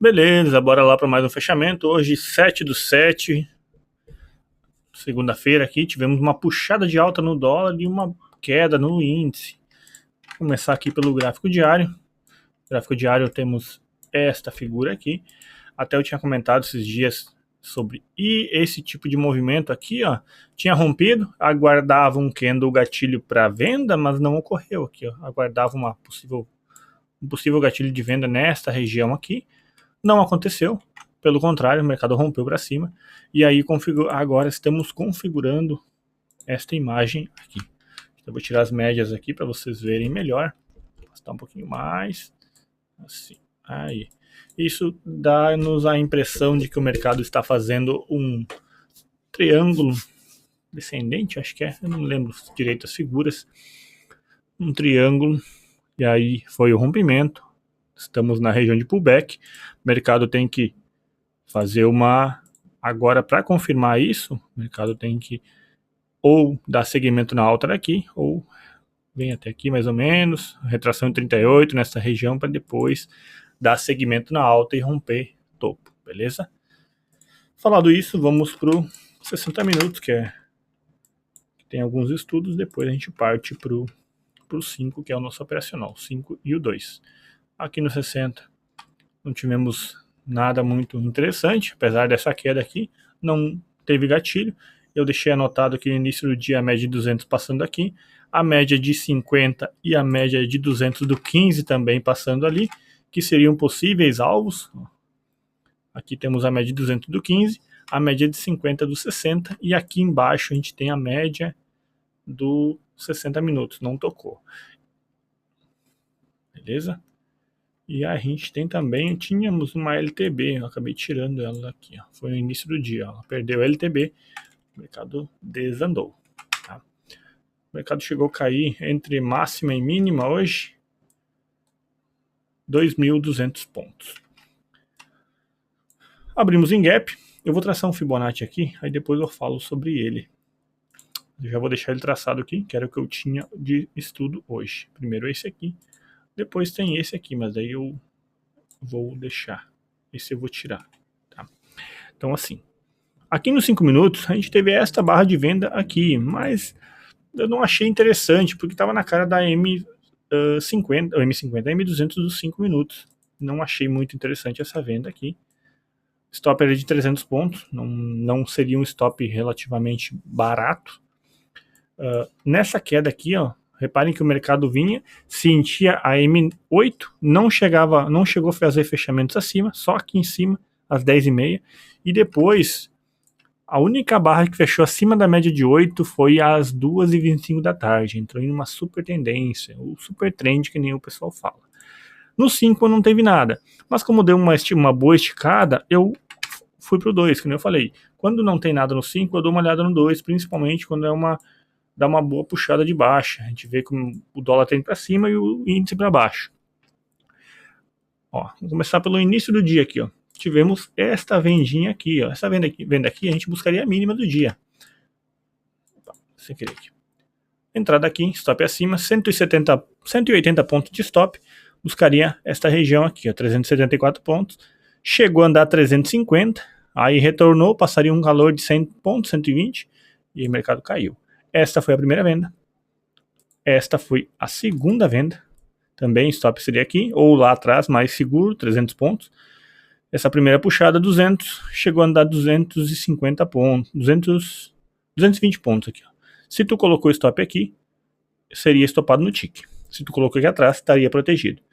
Beleza, bora lá para mais um fechamento. Hoje, 7/7, segunda-feira aqui, tivemos uma puxada de alta no dólar e uma queda no índice. Vou começar aqui pelo gráfico diário. No gráfico diário temos esta figura aqui. Até eu tinha comentado esses dias sobre esse tipo de movimento aqui, ó, tinha rompido, aguardava um candle gatilho para venda, mas não ocorreu aqui, ó. Aguardava um possível gatilho de venda nesta região aqui. Não aconteceu, pelo contrário, o mercado rompeu para cima. E aí agora estamos configurando esta imagem aqui. Eu vou tirar as médias aqui para vocês verem melhor. Vou postar um pouquinho mais. Assim, aí. Isso dá-nos a impressão de que o mercado está fazendo um triângulo descendente, acho que é, eu não lembro direito as figuras. Um triângulo, e aí foi o rompimento. Estamos na região de pullback. O mercado tem que fazer uma... Agora, para confirmar isso, o mercado tem que ou dar segmento na alta daqui, ou vem até aqui mais ou menos, retração em 38 nessa região, para depois dar segmento na alta e romper topo, beleza? Falado isso, vamos para o 60 minutos, que tem alguns estudos, depois a gente parte para o 5, que é o nosso operacional, 5 e o 2. Aqui no 60 não tivemos nada muito interessante, apesar dessa queda aqui, não teve gatilho. Eu deixei anotado aqui no início do dia a média de 200 passando aqui, a média de 50 e a média de 200 do 15 também passando ali, que seriam possíveis alvos. Aqui temos a média de 200 do 15, a média de 50 do 60, e aqui embaixo a gente tem a média do 60 minutos, não tocou. Beleza? E a gente tem também, tínhamos uma LTB, eu acabei tirando ela daqui, ó. Foi no início do dia, ela perdeu a LTB, o mercado desandou. Tá? O mercado chegou a cair entre máxima e mínima hoje, 2.200 pontos. Abrimos em gap, eu vou traçar um Fibonacci aqui, aí depois eu falo sobre ele. Eu já vou deixar ele traçado aqui, que era o que eu tinha de estudo hoje. Primeiro esse aqui, depois tem esse aqui, mas daí eu vou deixar. Esse eu vou tirar. Tá? Então assim, aqui nos 5 minutos a gente teve esta barra de venda aqui, mas eu não achei interessante, porque estava na cara da M50, ou M50, a M200 dos 5 minutos. Não achei muito interessante essa venda aqui. Stop era de 300 pontos, não seria um stop relativamente barato. Nessa queda aqui, ó, reparem que o mercado vinha, sentia a M8, não chegou a fazer fechamentos acima, só aqui em cima, às 10h30, e depois a única barra que fechou acima da média de 8 foi às 2h25 da tarde, entrou em uma super tendência, ou super trend, que nem o pessoal fala. No 5 não teve nada, mas como deu uma boa esticada, eu fui pro 2, que nem eu falei. Quando não tem nada no 5, eu dou uma olhada no 2, principalmente quando dá uma boa puxada de baixa. A gente vê como o dólar tem para cima e o índice para baixo. Ó, vamos começar pelo início do dia aqui, ó. Tivemos esta vendinha aqui, ó. Essa venda aqui a gente buscaria a mínima do dia. Sem querer aqui. Entrada aqui, stop acima, 180 pontos de stop, buscaria esta região aqui, ó, 374 pontos. Chegou a andar 350, aí retornou, passaria um valor de 100 pontos, 120, e o mercado caiu. Esta foi a primeira venda. Esta foi a segunda venda. Também stop seria aqui, ou lá atrás, mais seguro, 300 pontos. Essa primeira puxada, 200, chegou a andar 250 pontos, 220 pontos aqui. Ó. Se tu colocou stop aqui, seria estopado no tick. Se tu colocou aqui atrás, estaria protegido.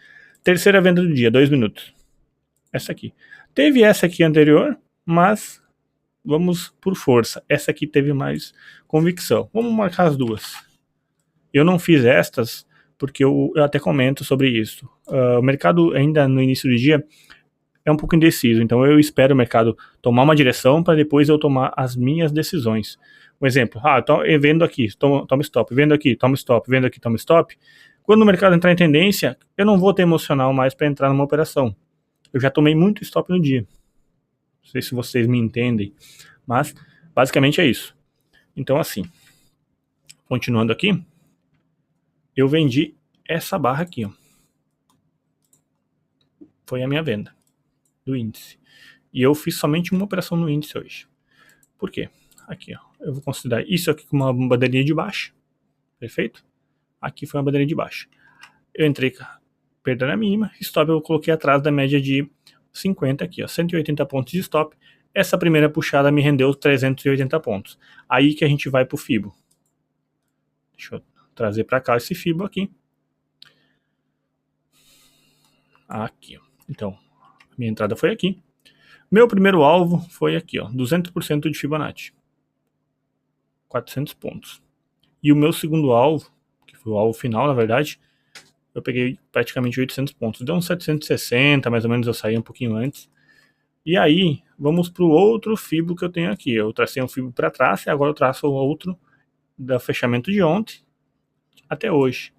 Terceira venda do dia, 2 minutos. Essa aqui. Teve essa aqui anterior, mas vamos por força. Essa aqui teve mais convicção. Vamos marcar as duas. Eu não fiz estas, porque eu até comento sobre isso. O mercado ainda no início do dia é um pouco indeciso, então eu espero o mercado tomar uma direção para depois eu tomar as minhas decisões. Um exemplo, eu vendo aqui, toma stop, vendo aqui, toma stop, vendo aqui, toma stop. Quando o mercado entrar em tendência, eu não vou ter emocional mais para entrar numa operação. Eu já tomei muito stop no dia. Não sei se vocês me entendem, mas basicamente é isso. Então assim, continuando aqui, eu vendi essa barra aqui, ó. Foi a minha venda. do índice. E eu fiz somente uma operação no índice hoje. Por quê? Aqui, ó, eu vou considerar isso aqui como uma bandeirinha de baixa. Perfeito? Aqui foi uma bandeirinha de baixa. Eu entrei perda na mínima, stop eu coloquei atrás da média de 50 aqui, ó, 180 pontos de stop. Essa primeira puxada me rendeu 380 pontos. Aí que a gente vai pro FIBO. Deixa eu trazer para cá esse FIBO aqui. Aqui, ó. Então, a minha entrada foi aqui. Meu primeiro alvo foi aqui, ó, 200% de Fibonacci. 400 pontos. E o meu segundo alvo, que foi o alvo final, na verdade, eu peguei praticamente 800 pontos. Deu uns 760, mais ou menos, eu saí um pouquinho antes. E aí, vamos para o outro FIBO que eu tenho aqui. Eu tracei um FIBO para trás e agora eu traço o outro do fechamento de ontem até hoje.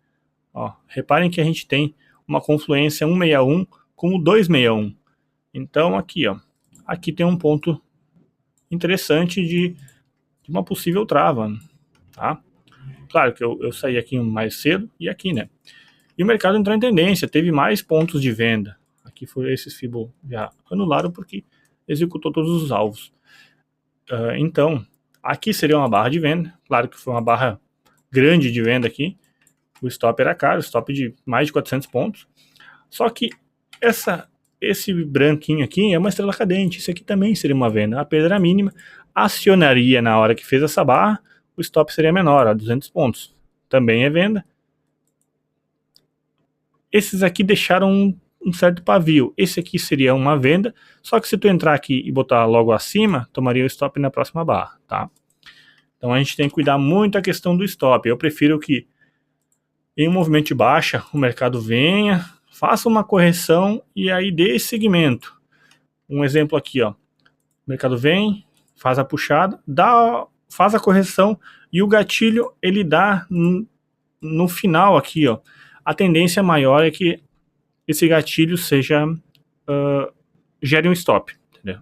Ó, reparem que a gente tem uma confluência 161 com o 261. Então aqui, ó, aqui tem um ponto interessante de uma possível trava, tá? Claro que eu saí aqui mais cedo e aqui, né? E o mercado entrou em tendência, teve mais pontos de venda. Aqui foi esses FIBO já anularam porque executou todos os alvos. Então, aqui seria uma barra de venda. Claro que foi uma barra grande de venda aqui. O stop era caro, stop de mais de 400 pontos. Só que esse branquinho aqui é uma estrela cadente. Isso aqui também seria uma venda. A perda era mínima. Acionaria na hora que fez essa barra. O stop seria menor, a 200 pontos. Também é venda. Esses aqui deixaram um certo pavio. Esse aqui seria uma venda. Só que se tu entrar aqui e botar logo acima, tomaria o stop na próxima barra, tá? Então a gente tem que cuidar muito a questão do stop. Eu prefiro que em um movimento de baixa o mercado venha, faça uma correção e aí dê esse segmento. Um exemplo aqui, ó. O mercado vem, faz a puxada, faz a correção e o gatilho ele dá no final aqui, ó. A tendência maior é que esse gatilho gere um stop, entendeu?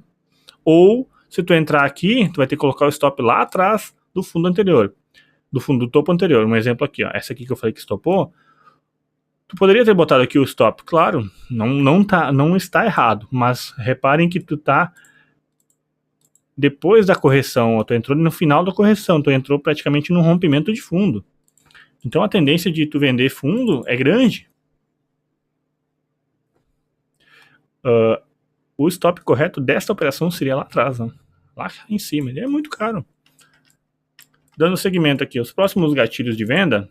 Ou se tu entrar aqui, tu vai ter que colocar o stop lá atrás do fundo anterior, do fundo do topo anterior. Um exemplo aqui, ó, essa aqui que eu falei que stopou, tu poderia ter botado aqui o stop, claro, não está errado, mas reparem que tu tá depois da correção, ó, tu entrou no final da correção, tu entrou praticamente no rompimento de fundo. Então a tendência de tu vender fundo é grande. O stop correto desta operação seria lá atrás, né? Lá em cima, ele é muito caro. Dando segmento aqui, os próximos gatilhos de venda.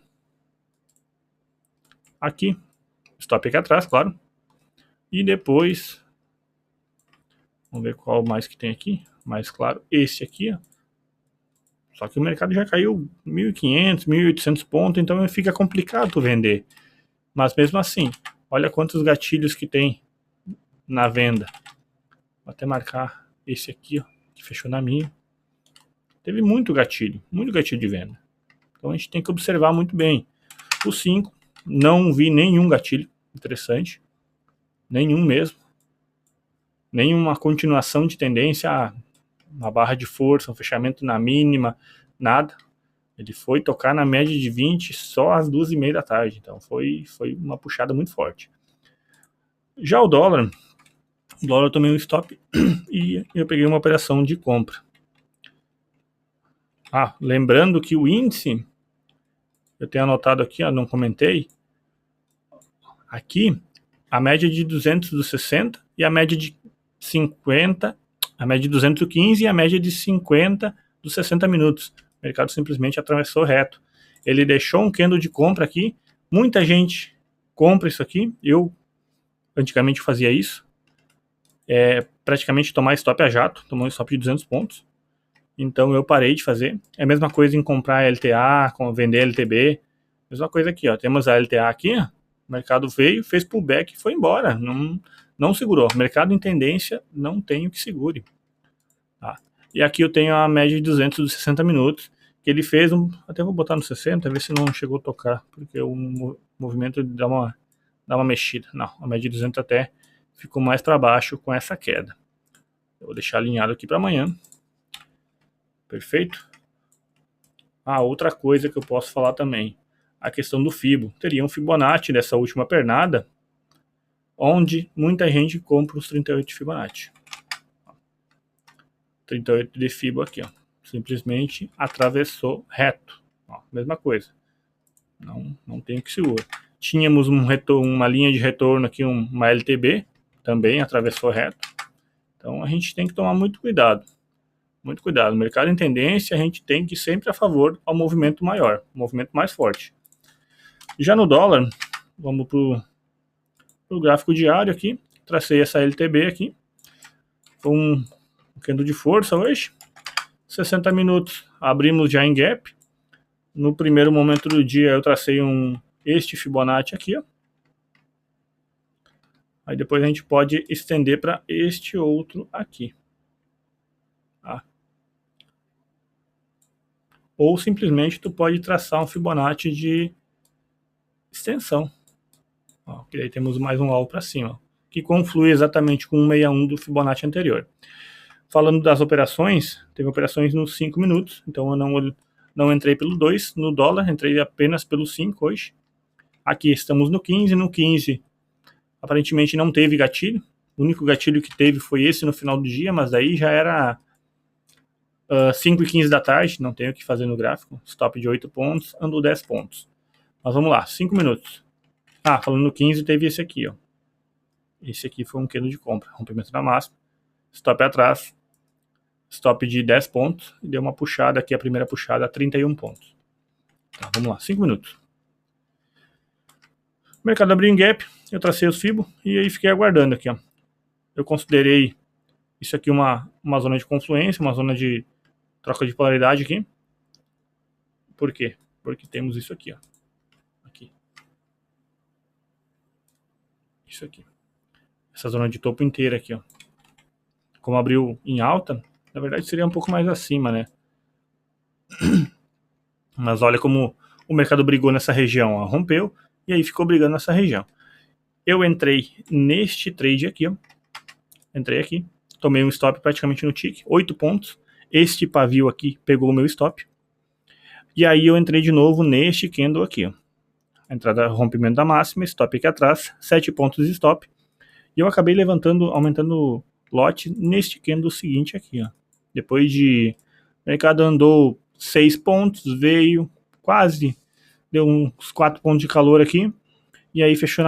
Aqui, stop aqui atrás, claro. E depois, vamos ver qual mais que tem aqui. Mais claro, esse aqui, ó. Só que o mercado já caiu 1.500, 1.800 pontos, então fica complicado tu vender. Mas mesmo assim, olha quantos gatilhos que tem na venda. Vou até marcar esse aqui, ó, que fechou na minha. Teve muito gatilho de venda. Então a gente tem que observar muito bem. O 5, não vi nenhum gatilho interessante. Nenhum mesmo. Nenhuma continuação de tendência, uma barra de força, um fechamento na mínima, nada. Ele foi tocar na média de 20 só às 2h30 da tarde. Então foi uma puxada muito forte. Já o dólar eu tomei um stop e eu peguei uma operação de compra. Lembrando que o índice, eu tenho anotado aqui, ó, não comentei. Aqui, a média de 200 dos 60 e a média de 50, a média de 215 e a média de 50 dos 60 minutos. O mercado simplesmente atravessou reto. Ele deixou um candle de compra aqui. Muita gente compra isso aqui. Eu antigamente fazia isso. Praticamente tomar stop a jato. Tomou um stop de 200 pontos. Então eu parei de fazer. É a mesma coisa em comprar LTA, vender LTB. Mesma coisa aqui, ó. Temos a LTA aqui, ó. O mercado veio, fez pullback e foi embora. Não segurou. Mercado em tendência não tem o que segure. Tá? E aqui eu tenho a média de 200 dos 60 minutos. Que ele fez até vou botar no 60, ver se não chegou a tocar. Porque o movimento dá uma mexida. Não, a média de 200 até ficou mais para baixo com essa queda. Eu vou deixar alinhado aqui para amanhã. Perfeito? Outra coisa que eu posso falar também. A questão do FIBO. Teria um Fibonacci dessa última pernada onde muita gente compra os 38 de Fibonacci. 38 de Fibo aqui, ó. Simplesmente atravessou reto. Ó, mesma coisa. Não tem o que segura. Tínhamos uma linha de retorno aqui, uma LTB, também atravessou reto. Então a gente tem que tomar muito cuidado. Muito cuidado. No mercado em tendência, a gente tem que ir sempre a favor ao movimento maior, movimento mais forte. Já no dólar, vamos pro gráfico diário aqui. Tracei essa LTB aqui. Foi um candle de força hoje. 60 minutos, abrimos já em gap. No primeiro momento do dia, eu tracei este Fibonacci aqui, ó. Aí depois a gente pode estender para este outro aqui. Tá? Ou simplesmente tu pode traçar um Fibonacci de extensão. Ó, que aí temos mais um alvo para cima, que conflui exatamente com o 161 do Fibonacci anterior. Falando das operações, teve operações nos 5 minutos, então eu não entrei pelo 2 no dólar, entrei apenas pelo 5 hoje. Aqui estamos no 15, no 15 aparentemente não teve gatilho, o único gatilho que teve foi esse no final do dia, mas daí já era 5h15 da tarde, não tenho o que fazer no gráfico, stop de 8 pontos, andou 10 pontos. Mas vamos lá, 5 minutos. Falando no 15, teve esse aqui, ó. Esse aqui foi um candle de compra, rompimento da máxima, stop atrás, stop de 10 pontos, e deu uma puxada aqui, a primeira puxada a 31 pontos. Tá, vamos lá, 5 minutos. O mercado abriu em gap, eu tracei os Fibo e aí fiquei aguardando aqui, ó. Eu considerei isso aqui uma zona de confluência, uma zona de troca de polaridade aqui. Por quê? Porque temos isso aqui, ó. Aqui. Isso aqui. Essa zona de topo inteira aqui, ó. Como abriu em alta, na verdade seria um pouco mais acima, né? Mas olha como o mercado brigou nessa região, ó. Rompeu e aí ficou brigando nessa região. Eu entrei neste trade aqui, ó. Entrei aqui, tomei um stop praticamente no tick, 8 pontos. Este pavio aqui pegou o meu stop. E aí eu entrei de novo neste candle aqui, ó. Entrada, rompimento da máxima, stop aqui atrás, 7 pontos de stop. E eu acabei aumentando o lote neste candle seguinte aqui, ó. Depois de... O mercado andou 6 pontos, veio quase, deu uns 4 pontos de calor aqui. E aí fechou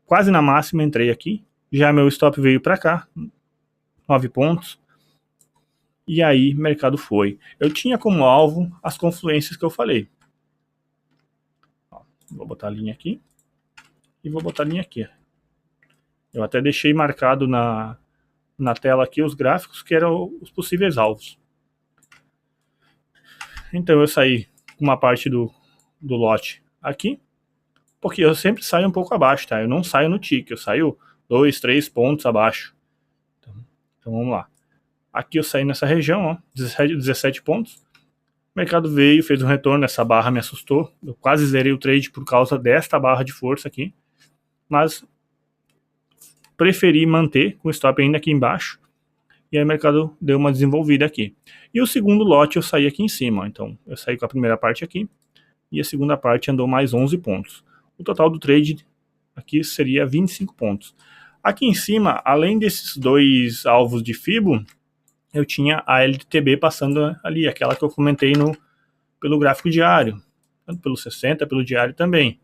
quase na máxima, entrei aqui. Já meu stop veio para cá, 9 pontos. E aí o mercado foi. Eu tinha como alvo as confluências que eu falei. Ó, vou botar a linha aqui. E vou botar a linha aqui. Eu até deixei marcado na tela aqui os gráficos que eram os possíveis alvos. Então eu saí com uma parte do lote aqui. Porque eu sempre saio um pouco abaixo, tá? Eu não saio no tick, eu saio 2, 3 pontos abaixo. Então vamos lá. Aqui eu saí nessa região, ó, 17 pontos. O mercado veio, fez um retorno, essa barra me assustou. Eu quase zerei o trade por causa desta barra de força aqui. Mas preferi manter com o stop ainda aqui embaixo. E aí o mercado deu uma desenvolvida aqui. E o segundo lote eu saí aqui em cima. Ó. Então eu saí com a primeira parte aqui. E a segunda parte andou mais 11 pontos. O total do trade aqui seria 25 pontos. Aqui em cima, além desses dois alvos de Fibo, eu tinha a LTB passando ali, aquela que eu comentei pelo gráfico diário, tanto pelo 60, pelo diário também.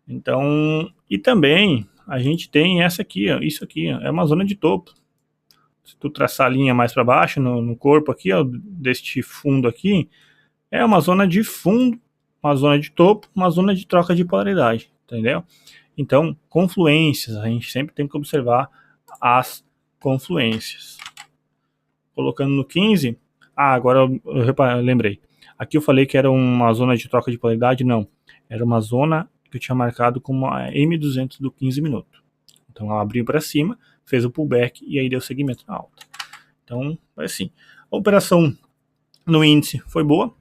Então, e também a gente tem essa aqui, ó, isso aqui, ó, é uma zona de topo. Se tu traçar a linha mais para baixo, no corpo aqui, ó, deste fundo aqui, é uma zona de fundo, uma zona de topo, uma zona de troca de polaridade, entendeu? Então, confluências, a gente sempre tem que observar as confluências. Colocando no 15, agora eu lembrei. Aqui eu falei que era uma zona de troca de polaridade, não. Era uma zona que eu tinha marcado como a M200 do 15 minutos. Então ela abriu para cima, fez o pullback e aí deu segmento na alta. Então, foi assim. A operação no índice foi boa,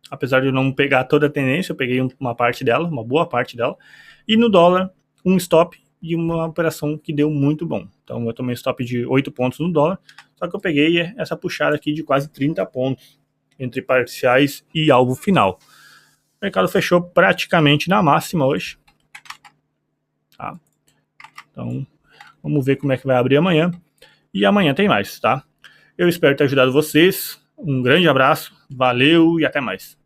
apesar de eu não pegar toda a tendência, eu peguei uma parte dela, uma boa parte dela. E no dólar, um stop e uma operação que deu muito bom. Então eu tomei stop de 8 pontos no dólar, só que eu peguei essa puxada aqui de quase 30 pontos entre parciais e alvo final. O mercado fechou praticamente na máxima hoje. Tá? Então, vamos ver como é que vai abrir amanhã. E amanhã tem mais, tá? Eu espero ter ajudado vocês. Um grande abraço, valeu e até mais.